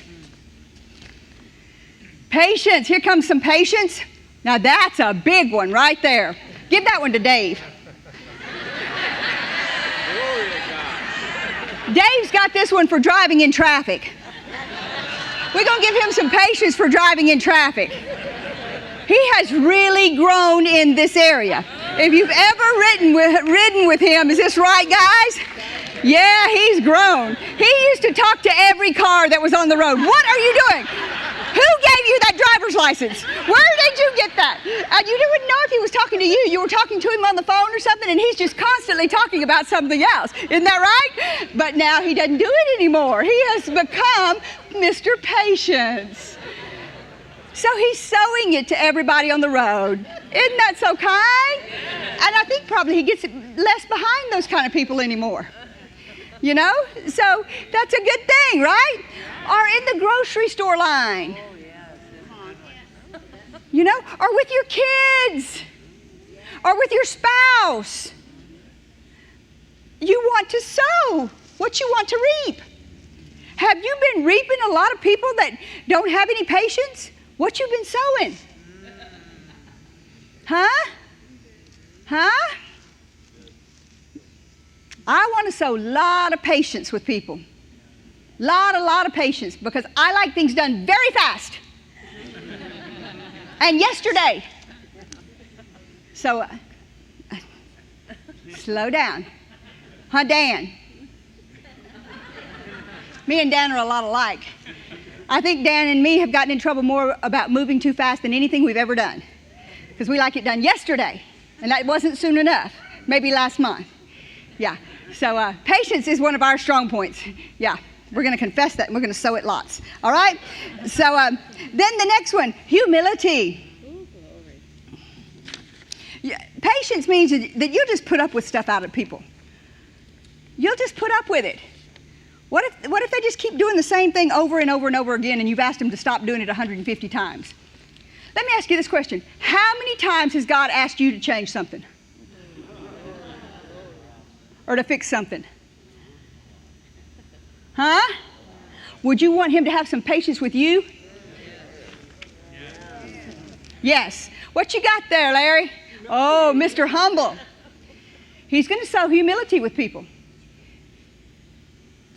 Patience. Here comes some patience. Now that's a big one right there. Give that one to Dave. Dave's got this one for driving in traffic. We're going to give him some patience for driving in traffic. He has really grown in this area. If you've ever ridden with him, is this right, guys? Yeah, he's grown. He used to talk to every car that was on the road. What are you doing? Who gave you that driver's license? Where did you get that? And you didn't know if he was talking to you. You were talking to him on the phone or something, and he's just constantly talking about something else. Isn't that right? But now he doesn't do it anymore. He has become Mr. Patience. So he's sowing it to everybody on the road. Isn't that so kind? And I think probably he gets less behind those kind of people anymore. You know? So that's a good thing, right? Or in the grocery store line. You know? Or with your kids. Or with your spouse. You want to sow what you want to reap. Have you been reaping a lot of people that don't have any patience? What you been sowing? Huh? Huh? I want to sow a lot of patience with people. A lot of patience, because I like things done very fast. And yesterday. So, slow down. Huh, Dan? Me and Dan are a lot alike. I think Dan and me have gotten in trouble more about moving too fast than anything we've ever done. Because we like it done yesterday. And that wasn't soon enough. Maybe last month. Yeah. So patience is one of our strong points. Yeah. We're going to confess that and we're going to sow it lots. All right? So then the next one, humility. Yeah, patience means that you'll just put up with stuff out of people. You'll just put up with it. What if they just keep doing the same thing over and over and over again and you've asked them to stop doing it 150 times? Let me ask you this question. How many times has God asked you to change something? Or to fix something? Huh? Would you want him to have some patience with you? Yes. What you got there, Larry? Oh, Mr. Humble. He's going to sow humility with people.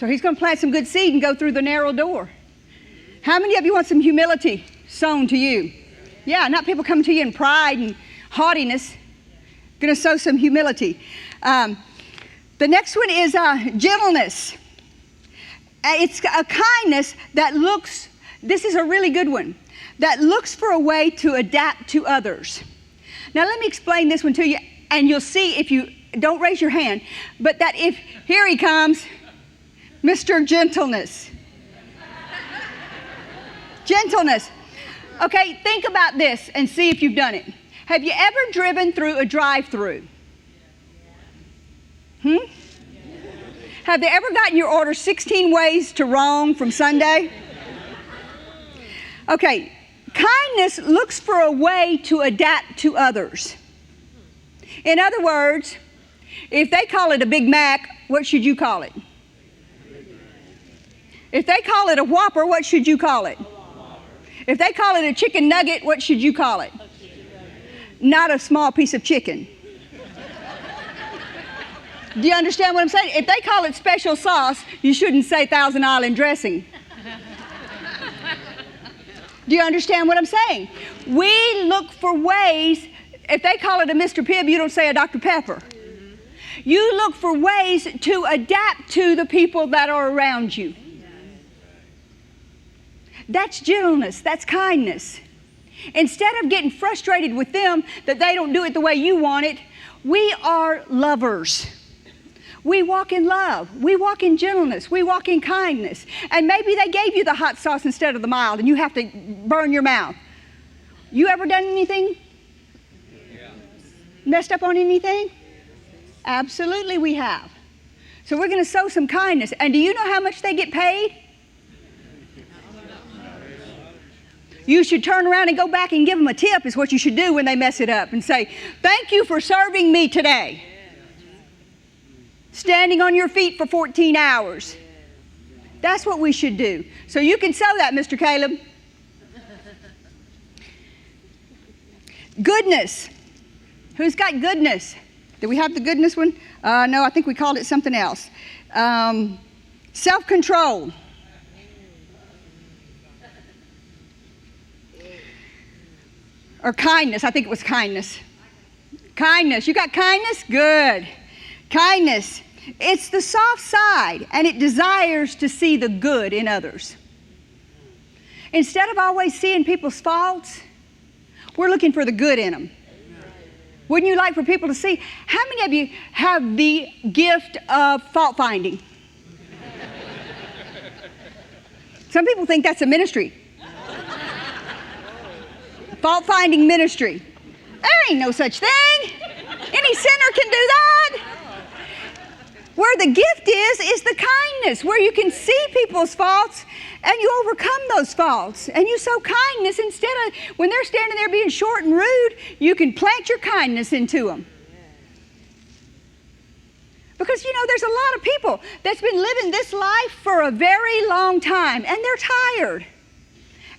So he's going to plant some good seed and go through the narrow door. How many of you want some humility sown to you? Yeah, not people coming to you in pride and haughtiness. Going to sow some humility. The next one is gentleness. It's a kindness that looks, this is a really good one, that looks for a way to adapt to others. Now let me explain this one to you, and you'll see if you, don't raise your hand, but that if, here he comes, Mr. Gentleness. Gentleness. Okay, think about this and see if you've done it. Have you ever driven through a drive-through? Have they ever gotten your order 16 ways to wrong from Sunday? Okay, kindness looks for a way to adapt to others. In other words, if they call it a Big Mac, what should you call it? If they call it a Whopper, what should you call it? If they call it a chicken nugget, what should you call it? Not a small piece of chicken. Do you understand what I'm saying? If they call it special sauce, you shouldn't say Thousand Island dressing. Do you understand what I'm saying? We look for ways, if they call it a Mr. Pibb, you don't say a Dr. Pepper. You look for ways to adapt to the people that are around you. That's gentleness, that's kindness. Instead of getting frustrated with them that they don't do it the way you want it, we are lovers. We walk in love. We walk in gentleness. We walk in kindness. And maybe they gave you the hot sauce instead of the mild and you have to burn your mouth. You ever done anything? Messed up on anything? Absolutely we have. So we're going to sow some kindness. And do you know how much they get paid? You should turn around and go back and give them a tip is what you should do when they mess it up and say, thank you for serving me today. Standing on your feet for 14 hours. That's what we should do. So you can sow that, Mr. Caleb. Goodness. Who's got goodness? Do we have the goodness one? No, I think we called it something else. Self-control. Or kindness. I think it was kindness. Kindness. You got kindness? Good. Kindness. It's the soft side, and it desires to see the good in others. Instead of always seeing people's faults, we're looking for the good in them. Wouldn't you like for people to see? How many of you have the gift of fault finding? Some people think that's a ministry. Fault finding ministry. There ain't no such thing. Any sinner can do that. Where the gift is the kindness, where you can see people's faults and you overcome those faults. And you sow kindness instead of, when they're standing there being short and rude, you can plant your kindness into them. Because, you know, there's a lot of people that's been living this life for a very long time, and they're tired,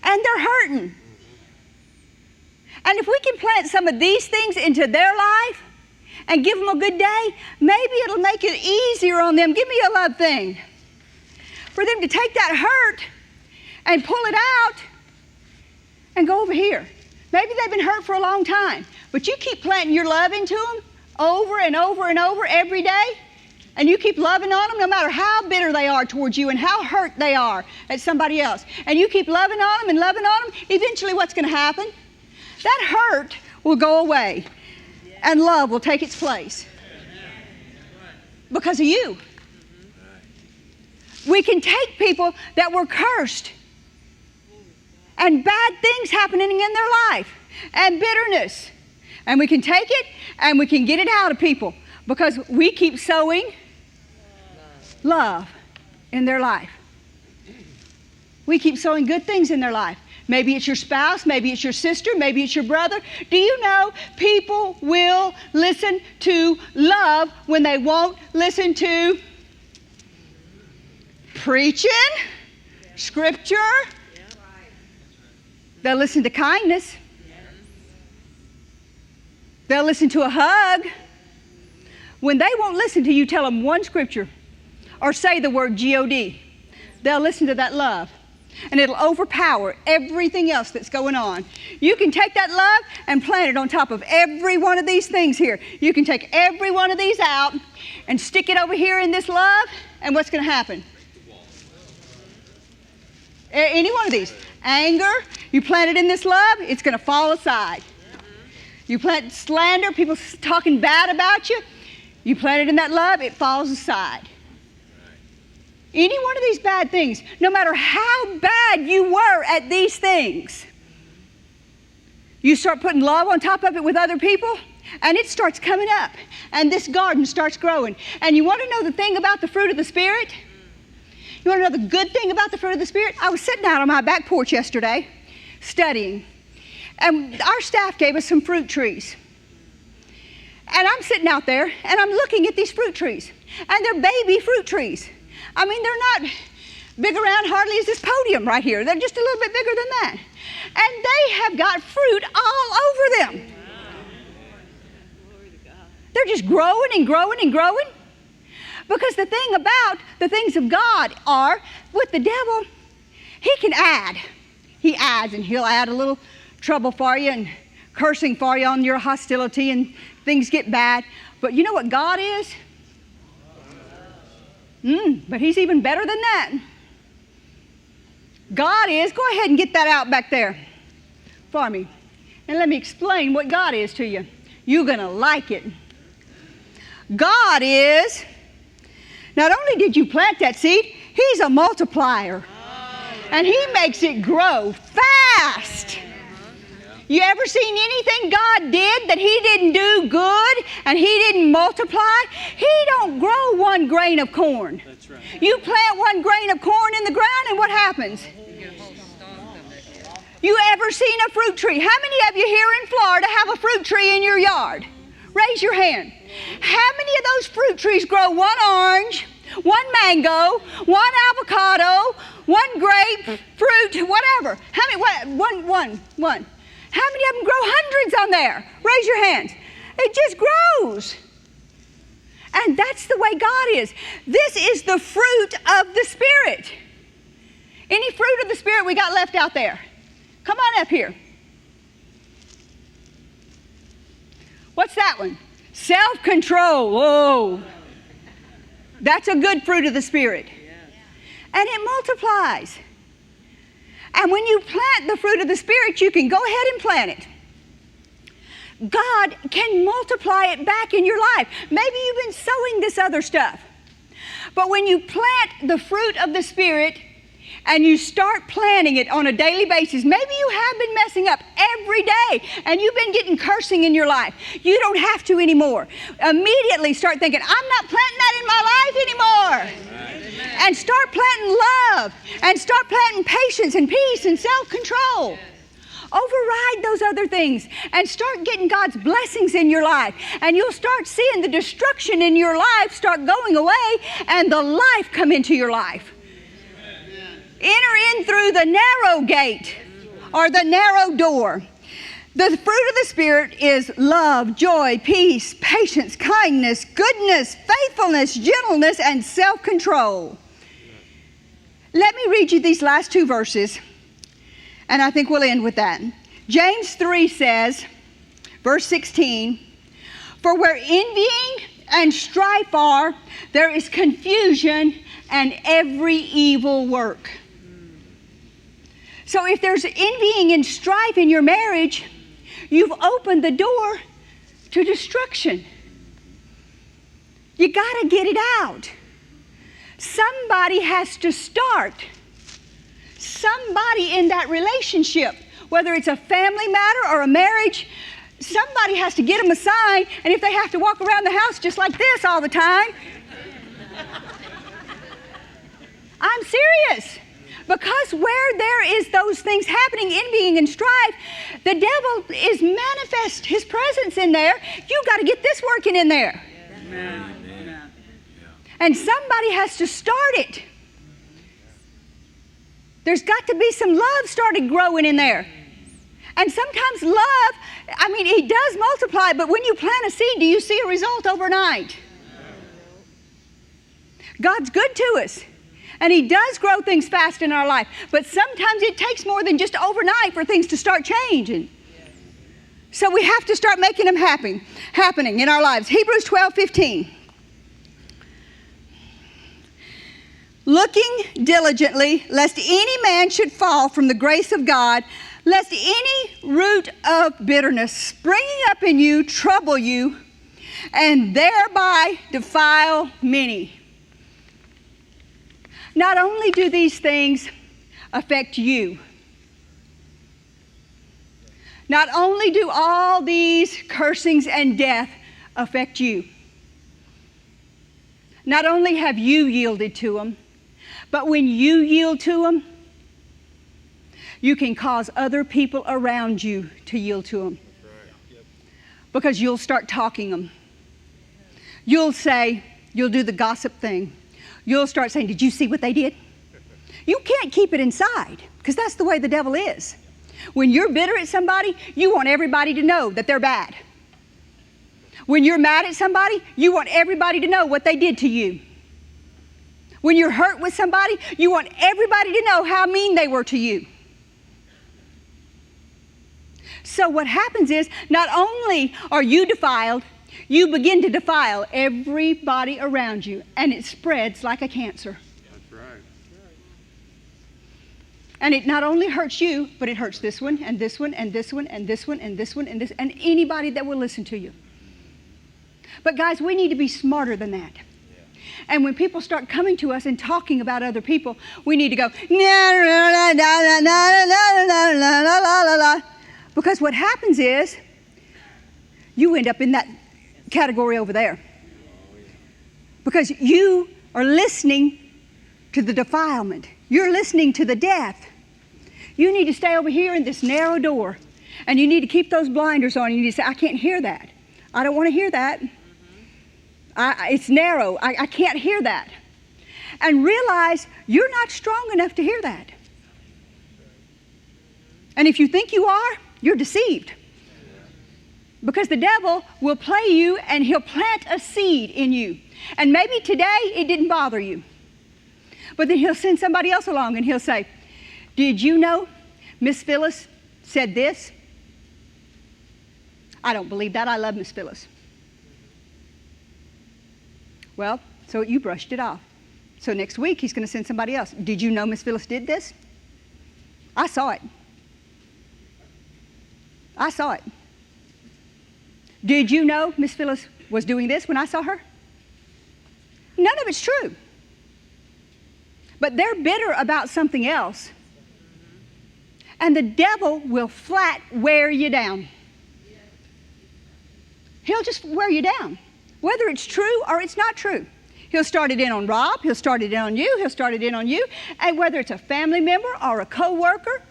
and they're hurting. And if we can plant some of these things into their life and give them a good day, maybe it'll make it easier on them. Give me a love thing. For them to take that hurt and pull it out and go over here. Maybe they've been hurt for a long time, but you keep planting your love into them over and over and over every day, and you keep loving on them no matter how bitter they are towards you and how hurt they are at somebody else. And you keep loving on them and loving on them, eventually what's going to happen? That hurt will go away and love will take its place because of you. We can take people that were cursed and bad things happening in their life and bitterness, and we can take it and we can get it out of people because we keep sowing love in their life. We keep sowing good things in their life. Maybe it's your spouse, maybe it's your sister, maybe it's your brother. Do you know people will listen to love when they won't listen to preaching, scripture? They'll listen to kindness. They'll listen to a hug. When they won't listen to you tell them one scripture or say the word G-O-D, they'll listen to that love. And it'll overpower everything else that's going on. You can take that love and plant it on top of every one of these things here. You can take every one of these out and stick it over here in this love, and what's going to happen? Any one of these. Anger, you plant it in this love, it's going to fall aside. You plant slander, people talking bad about you, you plant it in that love, it falls aside. Any one of these bad things, no matter how bad you were at these things, you start putting love on top of it with other people, and it starts coming up, and this garden starts growing. And you want to know the thing about the fruit of the Spirit? You want to know the good thing about the fruit of the Spirit? I was sitting out on my back porch yesterday studying, and our staff gave us some fruit trees. And I'm sitting out there, and I'm looking at these fruit trees, and they're baby fruit trees. I mean, they're not big around hardly as this podium right here. They're just a little bit bigger than that. And they have got fruit all over them. They're just growing and growing and growing. Because the thing about the things of God are, with the devil, he can add. He adds, and he'll add a little trouble for you and cursing for you on your hostility, and things get bad. But you know what God is? But he's even better than that. God is, go ahead and get that out back there for me. And let me explain what God is to you. You're going to like it. God is, not only did you plant that seed, he's a multiplier. And he makes it grow fast. You ever seen anything God did that he didn't do good and he didn't multiply? He don't grow one grain of corn. That's right. You plant one grain of corn in the ground, and what happens? You ever seen a fruit tree? How many of you here in Florida have a fruit tree in your yard? Raise your hand. How many of those fruit trees grow one orange, one mango, one avocado, one grape, fruit, whatever? How many? One. How many of them grow hundreds on there? Raise your hands. It just grows. And that's the way God is. This is the fruit of the Spirit. Any fruit of the Spirit we got left out there? Come on up here. What's that one? Self-control. Whoa. That's a good fruit of the Spirit. And it multiplies. And when you plant the fruit of the Spirit, you can go ahead and plant it. God can multiply it back in your life. Maybe you've been sowing this other stuff. But when you plant the fruit of the Spirit and you start planting it on a daily basis, maybe you have been messing up every day and you've been getting cursing in your life. You don't have to anymore. Immediately start thinking, I'm not planting that in my life anymore. And start planting love, and start planting patience and peace and self-control. Override those other things and start getting God's blessings in your life. And you'll start seeing the destruction in your life start going away and the life come into your life. Enter in through the narrow gate or the narrow door. The fruit of the Spirit is love, joy, peace, patience, kindness, goodness, faithfulness, gentleness, and self-control. Let me read you these last two verses, and I think we'll end with that. James 3 says, verse 16, for where envying and strife are, there is confusion and every evil work. So if there's envying and strife in your marriage, you've opened the door to destruction. You got to get it out. Somebody has to start. Somebody in that relationship, whether it's a family matter or a marriage, somebody has to get them a sign, and if they have to walk around the house just like this all the time, I'm serious. Because where there is those things happening, envying and strife, the devil is manifest his presence in there. You've got to get this working in there. Amen. And somebody has to start it. There's got to be some love started growing in there. And sometimes love, it does multiply, but when you plant a seed, do you see a result overnight? God's good to us, and He does grow things fast in our life, but sometimes it takes more than just overnight for things to start changing. So we have to start making them happening in our lives. Hebrews 12:15. Looking diligently, lest any man should fall from the grace of God, lest any root of bitterness springing up in you trouble you, and thereby defile many. Not only do these things affect you, not only do all these cursings and death affect you, not only have you yielded to them, but when you yield to them, you can cause other people around you to yield to them. Because you'll start talking them. You'll do the gossip thing. You'll start saying, did you see what they did? You can't keep it inside, because that's the way the devil is. When you're bitter at somebody, you want everybody to know that they're bad. When you're mad at somebody, you want everybody to know what they did to you. When you're hurt with somebody, you want everybody to know how mean they were to you. So what happens is, not only are you defiled, you begin to defile everybody around you, and it spreads like a cancer. That's right. And it not only hurts you, but it hurts this one, and this one, and this one, and this one, and this one, and this, and anybody that will listen to you. But guys, we need to be smarter than that. And when people start coming to us and talking about other people, we need to go, because what happens is, you end up in that category over there. Because you are listening to the defilement. You're listening to the death. You need to stay over here in this narrow door, and you need to keep those blinders on. You need to say, I can't hear that. I don't want to hear that. It's narrow. I can't hear that. And realize you're not strong enough to hear that. And if you think you are, you're deceived. Because the devil will play you, and he'll plant a seed in you. And maybe today it didn't bother you. But then he'll send somebody else along and he'll say, did you know Miss Phyllis said this? I don't believe that. I love Miss Phyllis. Well, so you brushed it off. So next week he's going to send somebody else. Did you know Miss Phyllis did this? I saw it. I saw it. Did you know Miss Phyllis was doing this when I saw her? None of it's true. But they're bitter about something else. And the devil will flat wear you down. He'll just wear you down, whether it's true or it's not true. He'll start it in on Rob, he'll start it in on you, he'll start it in on you, and whether it's a family member or a co-worker,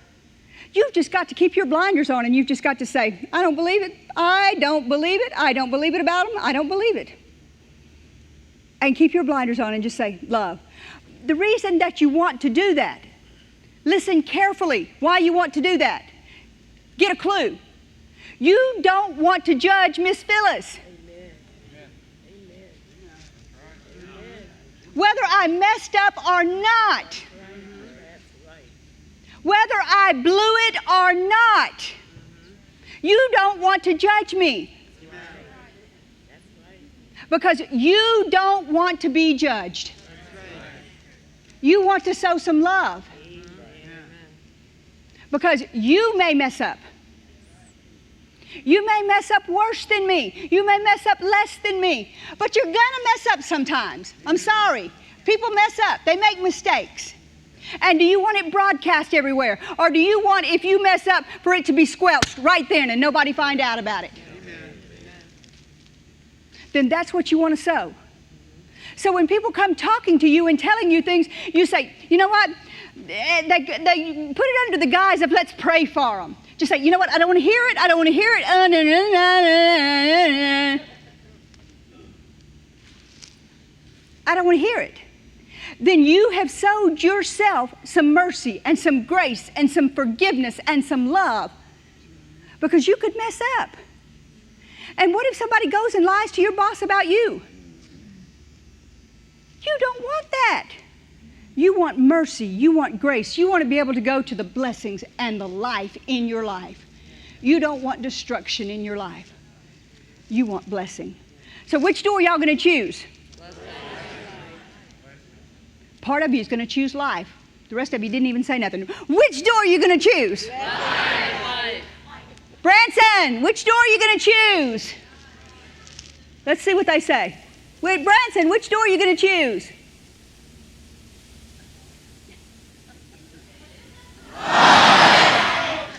you've just got to keep your blinders on, and you've just got to say, I don't believe it, I don't believe it, I don't believe it about them, I don't believe it. And keep your blinders on and just say, love. The reason that you want to do that, listen carefully why you want to do that. Get a clue. You don't want to judge Miss Phyllis. Amen. Amen. Whether I messed up or not. That's right. Whether I blew it or not. You don't want to judge me. Because you don't want to be judged. You want to sow some love. Because you may mess up. You may mess up worse than me. You may mess up less than me. But you're going to mess up sometimes. I'm sorry. People mess up. They make mistakes. And do you want it broadcast everywhere? Or do you want, if you mess up, for it to be squelched right then and nobody find out about it? Then that's what you want to sow. So when people come talking to you and telling you things, you say, you know what? They put it under the guise of let's pray for them. Just say, you know what? I don't want to hear it. I don't want to hear it. I don't want to hear it. Then you have sowed yourself some mercy and some grace and some forgiveness and some love because you could mess up. And what if somebody goes and lies to your boss about you? You don't want that. You want mercy. You want grace. You want to be able to go to the blessings and the life in your life. You don't want destruction in your life. You want blessing. So which door are y'all going to choose? Part of you is going to choose life. The rest of you didn't even say nothing. Which door are you going to choose? Life. Branson, which door are you going to choose? Let's see what they say. Wait, Branson, which door are you going to choose?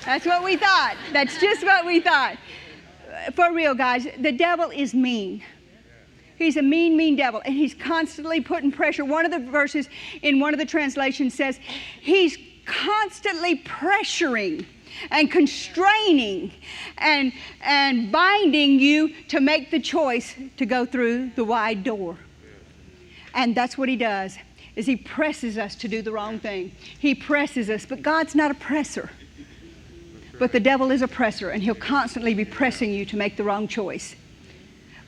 That's what we thought. That's just what we thought. For real, guys, the devil is mean. He's a mean, mean devil, and he's constantly putting pressure. One of the verses in one of the translations says he's constantly pressuring and constraining and binding you to make the choice to go through the wide door. And that's what he does, is he presses us to do the wrong thing. He presses us, but God's not a presser. But the devil is a presser, and he'll constantly be pressing you to make the wrong choice.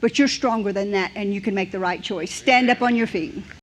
But you're stronger than that, and you can make the right choice. Stand up on your feet.